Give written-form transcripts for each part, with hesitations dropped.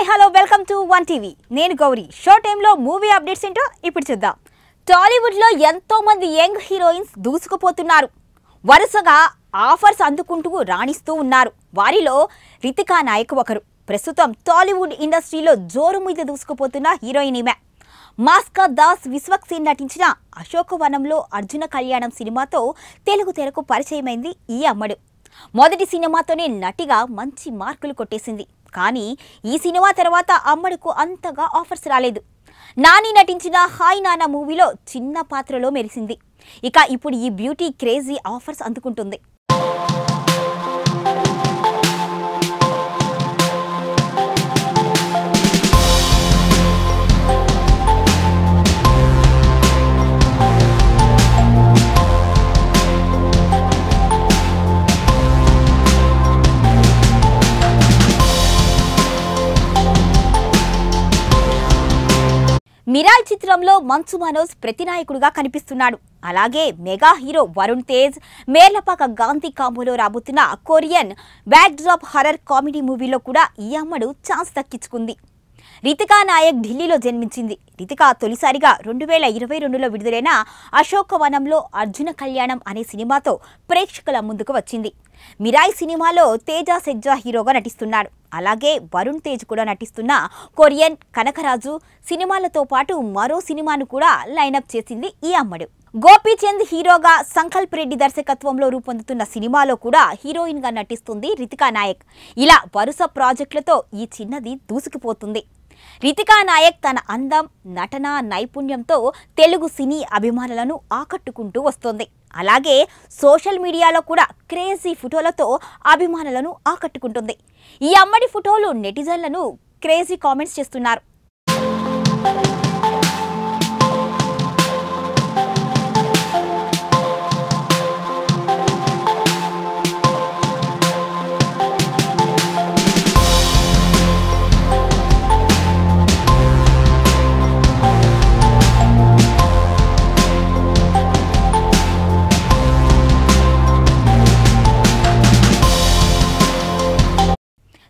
Hi hello welcome to one TV. నేను Gauri. Show టైంలో movie updates ఏంటో ఇప్పుడు చూద్దాం. టాలీవుడ్లో ఎంతో మంది యంగ్ హీరోయిన్స్ దూసుకుపోతున్నారు. వరుసగా ఆఫర్స్ అందుకుంటూ రాణిస్తూ ఉన్నారు. వారిలో రితికా నాయక్ ఒకరు. ప్రస్తుతం టాలీవుడ్ ఇండస్ట్రీలో జోరు మీద దూసుకుపోతున్న హీరోయిన్ ఈమె. మాస్కా దాస్ విశ్వక్సేన్ నటించిన అశోకవనంలో అర్జున కళ్యాణం సినిమాతో తెలుగు తెరకు పరిచయమైంది ఈ అమ్మడు. మొదటి సినిమాతోనే నటిగా మంచి మార్కులు కొట్టేసింది. కానీ ఈ సినిమా తర్వాత అమ్మడుకు అంతగా ఆఫర్స్ రాలేదు. నాని నటించిన హాయ్ నానా మూవీలో చిన్న పాత్రలో మెరిసింది. ఇక ఇప్పుడు ఈ బ్యూటీ క్రేజీ ఆఫర్స్ అందుకుంటుంది. మిరాయ్ చిత్రంలో మంచు మనోజ్ ప్రతినాయకుడుగా కనిపిస్తున్నాడు. అలాగే మెగా హీరో వరుణ్ తేజ్, మేర్లపాక గాంధీ కాంబోలో రాబోతున్న Korean back drop horror comedy మూవీలో కూడా ఈ అమ్మడు ఛాన్స్ దక్కించుకుంది. రితికా నాయక్ ఢిల్లీలో జన్మించింది. రితికా తొలిసారిగా 2022లో విడుదలైన అశోకవనంలో అర్జున కళ్యాణం అనే సినిమాతో ప్రేక్షకుల ముందుకు వచ్చింది. మిరాయ్ సినిమాలో తేజ సెజ్జా హీరోగా నటిస్తున్నాడు. అలాగే వరుణ్ తేజ్ కూడా నటిస్తున్న కొరియన్ కనకరాజు సినిమాలతో పాటు మరో సినిమాను కూడా లైనప్ చేసింది ఈ అమ్మడు. గోపీచంద్ హీరోగా సంకల్ప్ రెడ్డి దర్శకత్వంలో రూపొందుతున్న సినిమాలో కూడా హీరోయిన్ గా నటిస్తుంది రితికా నాయక్. ఇలా వరుస ప్రాజెక్టులతో ఈ చిన్నది దూసుకుపోతుంది. రితికా నాయక్ తన అందం, నటన నైపుణ్యంతో తెలుగు సినీ అభిమానులను ఆకట్టుకుంటూ వస్తోంది. అలాగే సోషల్ మీడియాలో కూడా క్రేజీ ఫోటోలతో అభిమానులను ఆకట్టుకుంటుంది. ఈ అమ్మడి ఫోటోలు నెటిజన్లను క్రేజీ కామెంట్స్ చేస్తున్నారు.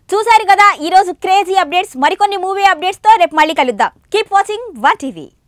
చూశారు కదా ఈరోజు క్రేజీ అప్డేట్స్. మరికొన్ని మూవీ అప్డేట్స్తో రేపు మళ్ళీ కలుద్దాం. Keep watching one TV.